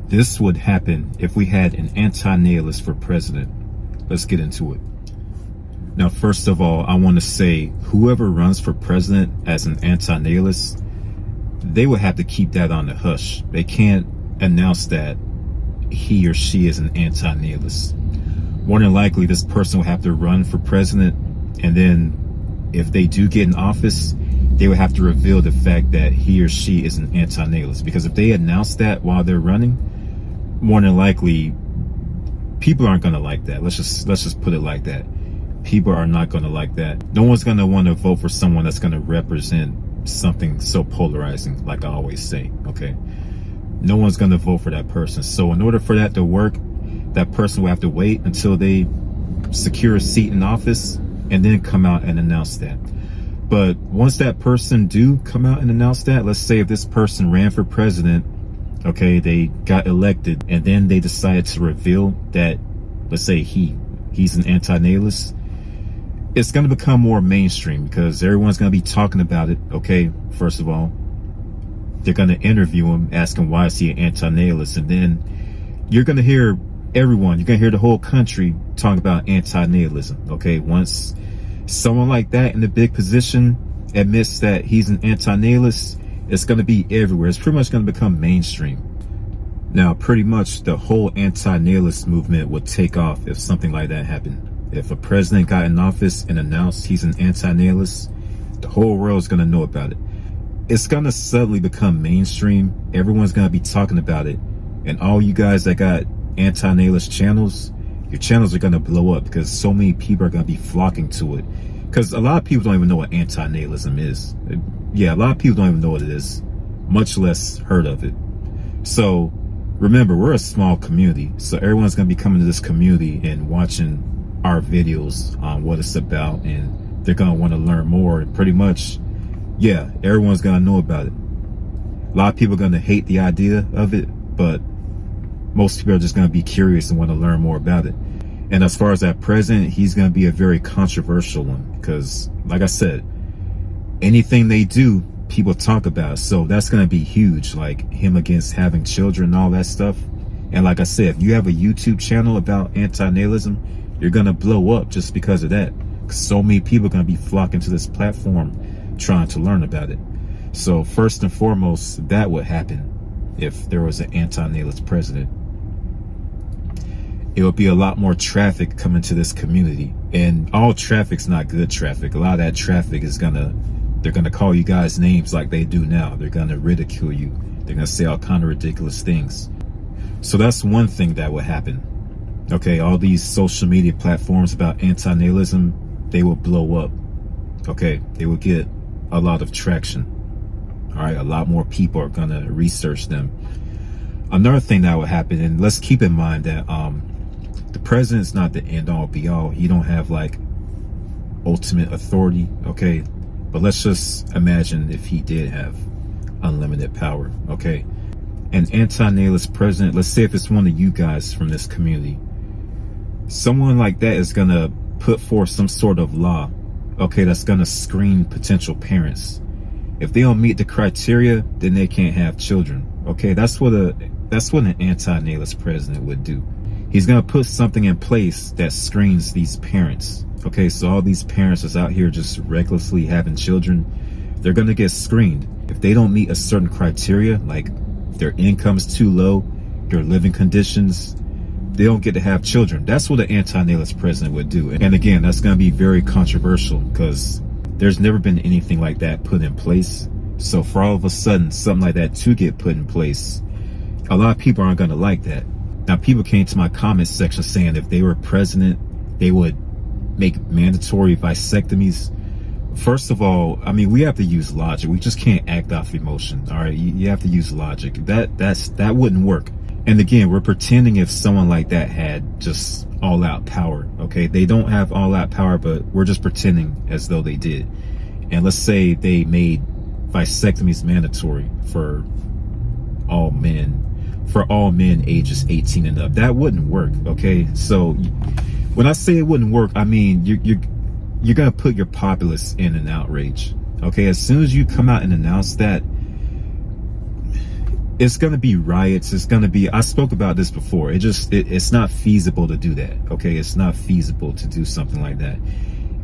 This would happen if we had an anti-nihilist for president. Let's get into it. Now, first of all, I want to say whoever runs for president as an anti-nihilist, they would have to keep that on the hush. They can't announce that he or she is an anti-nihilist. More than likely, this person will have to run for president, and then if they do get in office, they would have to reveal the fact that he or she is an anti-nihilist. Because if they announce that while they're running, more than likely, people aren't going to like that. Let's just put it like that. People are not going to like that. No one's going to want to vote for someone that's going to represent something so polarizing, like I always say, okay? No one's going to vote for that person. So in order for that to work, that person will have to wait until they secure a seat in office and then come out and announce that. But once that person do come out and announce that, let's say if this person ran for president, okay, they got elected, and then they decided to reveal that, let's say he's an anti-nihilist, it's going to become more mainstream because everyone's going to be talking about it, okay? First of all, they're going to interview him, ask him why is he an anti-nihilist, and then you're going to hear everyone, you're going to hear the whole country talking about anti-nihilism, okay? Once someone like that in a big position admits that he's an anti-nihilist, it's going to be everywhere. It's pretty much going to become mainstream. Now, pretty much the whole anti-nihilist movement would take off if something like that happened. If a president got in office and announced he's an anti-nihilist, the whole world is going to know about it. It's going to suddenly become mainstream. Everyone's going to be talking about it. And all you guys that got anti-nihilist channels, your channels are going to blow up because so many people are going to be flocking to it. Because a lot of people don't even know what anti-nihilism is. Yeah, a lot of people don't even know what it is, much less heard of it. So remember, we're a small community. So everyone's going to be coming to this community and watching our videos on what it's about. And they're going to want to learn more. And pretty much, yeah, everyone's going to know about it. A lot of people are going to hate the idea of it, but most people are just going to be curious and want to learn more about it. And as far as that president, he's going to be a very controversial one because, like I said, anything they do, people talk about. So that's going to be huge, like him against having children and all that stuff. And like I said, if you have a YouTube channel about anti-nihilism, you're going to blow up just because of that. So many people are going to be flocking to this platform trying to learn about it. So first and foremost, that would happen if there was an anti-nihilist president. It would be a lot more traffic coming to this community, and all traffic's not good traffic. A lot of that traffic is they're gonna call you guys names like they do now. They're gonna ridicule you. They're gonna say all kind of ridiculous things. So that's one thing that would happen. Okay, all these social media platforms about anti-nihilism, they will blow up. Okay, they will get a lot of traction. All right, a lot more people are gonna research them. Another thing that would happen, and let's keep in mind that the president's not the end all be all. He don't have like ultimate authority, okay? But let's just imagine if he did have unlimited power, okay? An anti-nihilist president, let's say if it's one of you guys from this community, someone like that is gonna put forth some sort of law, okay, that's gonna screen potential parents. If they don't meet the criteria, then they can't have children, okay? That's what an anti-nihilist president would do. He's going to put something in place that screens these parents. Okay, so all these parents that's out here just recklessly having children, they're going to get screened. If they don't meet a certain criteria, like their income's too low, their living conditions, they don't get to have children. That's what an anti-nihilist president would do. And again, that's going to be very controversial because there's never been anything like that put in place. So for all of a sudden, something like that to get put in place, a lot of people aren't going to like that. Now, people came to my comment section saying if they were president, they would make mandatory vasectomies. First of all, I mean, we have to use logic. We just can't act off emotion. All right, you have to use logic. That wouldn't work. And again, we're pretending if someone like that had just all-out power. Okay, they don't have all-out power, but we're just pretending as though they did. And let's say they made vasectomies mandatory for all men ages 18 and up. That wouldn't work. Okay, so when I say it wouldn't work, I mean you're gonna put your populace in an outrage. Okay, as soon as you come out and announce that, it's going to be riots. It's going to be, I spoke about this before. It's not feasible to do that. Okay. It's not feasible to do something like that.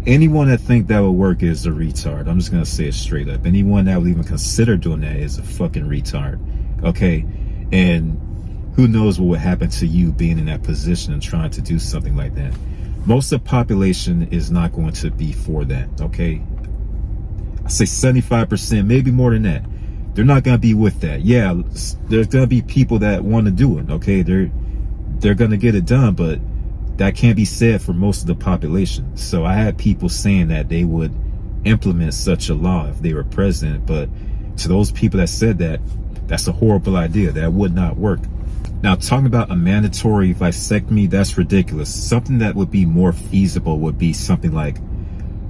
Anyone that think that would work is a retard. I'm just going to say it straight up. Anyone that would even consider doing that is a fucking retard. Okay. And who knows what would happen to you being in that position and trying to do something like that. Most of the population is not going to be for that. Okay. I say 75%, maybe more than that. They're not going to be with that. Yeah, there's going to be people that want to do it. Okay, they're going to get it done, but that can't be said for most of the population. So I had people saying that they would implement such a law if they were president, but to those people that said that, that's a horrible idea. That would not work. Now, talking about a mandatory vasectomy, that's ridiculous. Something that would be more feasible would be something like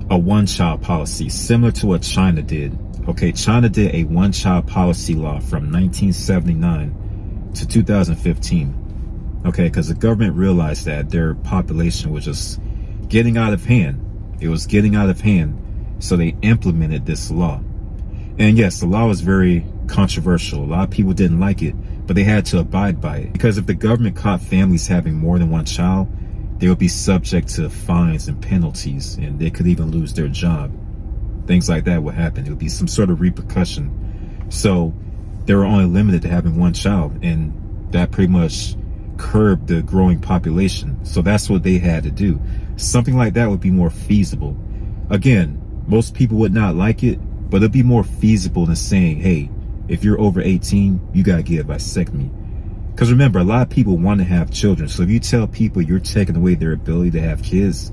a one-child policy, similar to what China did. Okay, China did a one-child policy law from 1979 to 2015. Okay, because the government realized that their population was just getting out of hand. It was getting out of hand, so they implemented this law. And yes, the law was very controversial. A lot of people didn't like it, but they had to abide by it. Because if the government caught families having more than one child, they would be subject to fines and penalties, and they could even lose their job. Things like that would happen. It would be some sort of repercussion. So they were only limited to having one child, and that pretty much curbed the growing population. So that's what they had to do. Something like that would be more feasible. Again, most people would not like it, but it'd be more feasible than saying, hey, if you're over 18, you got to get a vasectomy. Because remember, a lot of people want to have children. So if you tell people you're taking away their ability to have kids,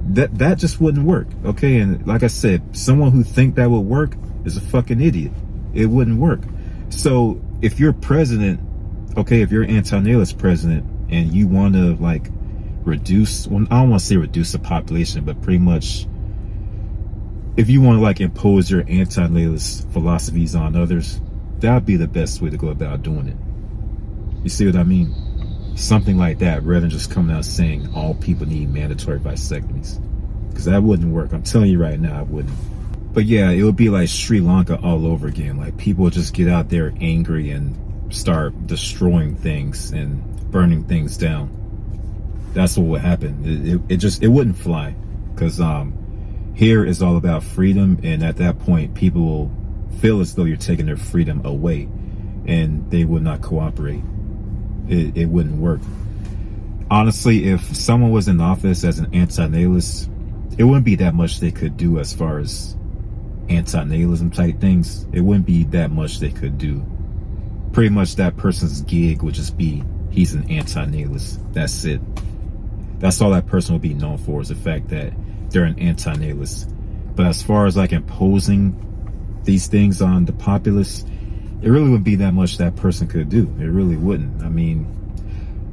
that just wouldn't work. Okay, and like I said, someone who think that would work is a fucking idiot. It wouldn't work. So if you're president, okay, if you're an anti-natalist president and you want to like reduce, well, I don't want to say reduce the population, but pretty much if you want to like impose your anti-natalist philosophies on others, that would be the best way to go about doing it. You see what I mean? Something like that, rather than just coming out saying all people need mandatory vasectomies. Because that wouldn't work. I'm telling you right now, it wouldn't. But yeah, it would be like Sri Lanka all over again. Like people would just get out there angry and start destroying things and burning things down. That's what would happen. It wouldn't fly. Because here is all about freedom, and at that point, people will feel as though you're taking their freedom away, and they would not cooperate. It wouldn't work. Honestly, if someone was in office as an anti-natalist, it wouldn't be that much they could do as far as anti-natalism type things. It wouldn't be that much they could do. Pretty much that person's gig would just be, he's an anti-natalist. That's it. That's all that person would be known for, is the fact that they're an anti-natalist. But as far as like imposing these things on the populace, it really wouldn't be that much that person could do. It really wouldn't. I mean,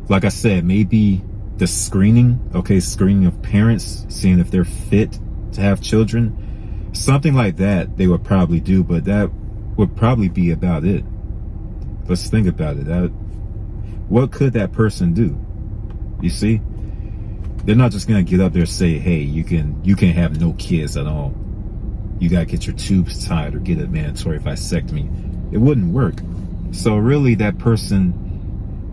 like I said, maybe the screening of parents, seeing if they're fit to have children, something like that they would probably do, but that would probably be about it. Let's think about it. What could that person do? You see? They're not just gonna get up there and say, hey, you can have no kids at all. You gotta get your tubes tied or get a mandatory vasectomy. It wouldn't work. So really that person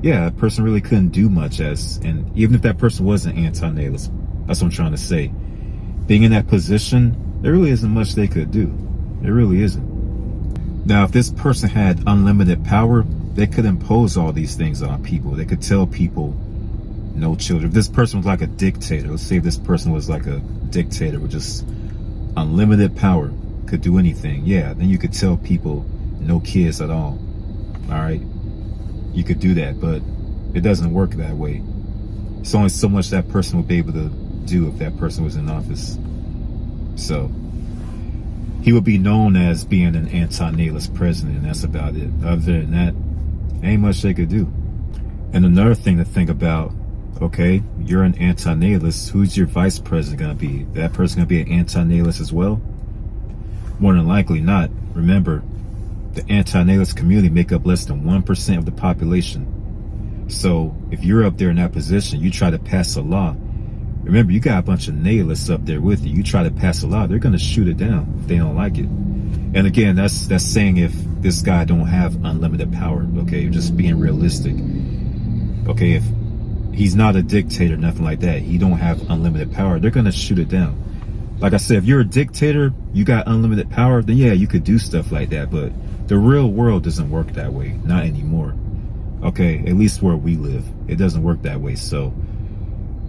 really couldn't do much and even if that person was an anti-natalist, that's what I'm trying to say. Being in that position, there really isn't much they could do. It really isn't. Now, if this person had unlimited power, they could impose all these things on people. They could tell people no children. If this person was like a dictator, let's say if this person was like a dictator with just unlimited power, could do anything, yeah, then you could tell people no kids at all. All right, you could do that, but it doesn't work that way. It's only so much that person would be able to do if that person was in office. So he would be known as being an anti-natalist president, and that's about it. Other than that, ain't much they could do. And another thing to think about, okay, you're an anti-natalist, who's your vice president gonna be? That person gonna be an anti-natalist as well? More than likely not. Remember, the anti-natalist community make up less than 1% of the population. So if you're up there in that position, you try to pass a law. Remember, you got a bunch of natalists up there with you. You try to pass a law, they're going to shoot it down if they don't like it. And again, that's saying if this guy don't have unlimited power. Okay, just being realistic. Okay, if he's not a dictator, nothing like that, he don't have unlimited power, they're gonna shoot it down. Like I said, if you're a dictator, you got unlimited power, then yeah, you could do stuff like that. But the real world doesn't work that way, not anymore. Okay, at least where we live, it doesn't work that way. So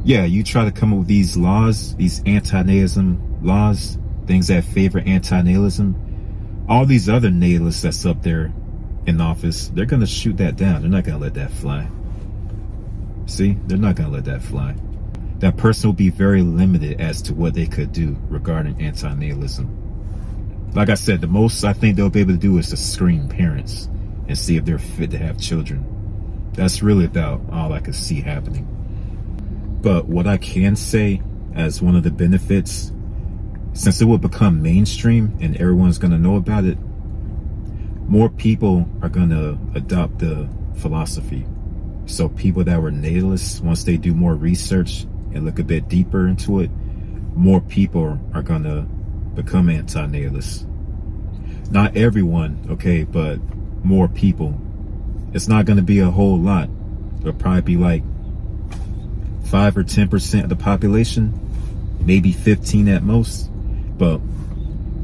yeah, you try to come up with these laws, these anti-nihilism laws, things that favor anti-nihilism, all these other nihilists that's up there in office, they're gonna shoot that down. They're not gonna let that fly. See, they're not gonna let that fly. That person will be very limited as to what they could do regarding anti-nihilism. Like I said, the most I think they'll be able to do is to screen parents and see if they're fit to have children. That's really about all I could see happening. But what I can say as one of the benefits, since it will become mainstream and everyone's going to know about it, more people are going to adopt the philosophy. So people that were nihilists, once they do more research and look a bit deeper into it, more people are going to become anti-nihilists. Not everyone, okay, but more people. It's not going to be a whole lot. It'll probably be like 5 or 10% of the population, maybe 15 at most. But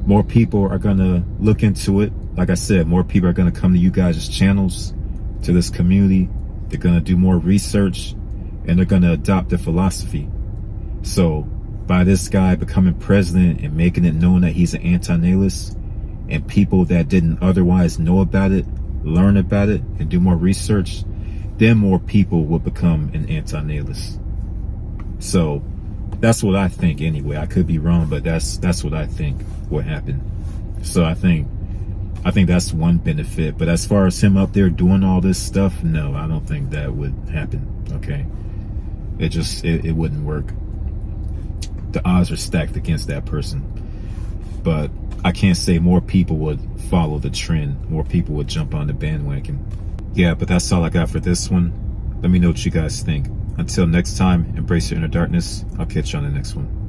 more people are going to look into it. Like I said, more people are going to come to you guys' channels, to this community. They're going to do more research and they're going to adopt the philosophy. So by this guy becoming president and making it known that he's an anti-nihilist, and people that didn't otherwise know about it, learn about it and do more research, then more people will become an anti-nihilist. So that's what I think anyway. I could be wrong, but that's what I think will happen. So I think that's one benefit. But as far as him up there doing all this stuff, no, I don't think that would happen. Okay, it wouldn't work. The odds are stacked against that person. But I can't say more people would follow the trend. More people would jump on the bandwagon. Yeah, but that's all I got for this one. Let me know what you guys think. Until next time, embrace your inner darkness. I'll catch you on the next one.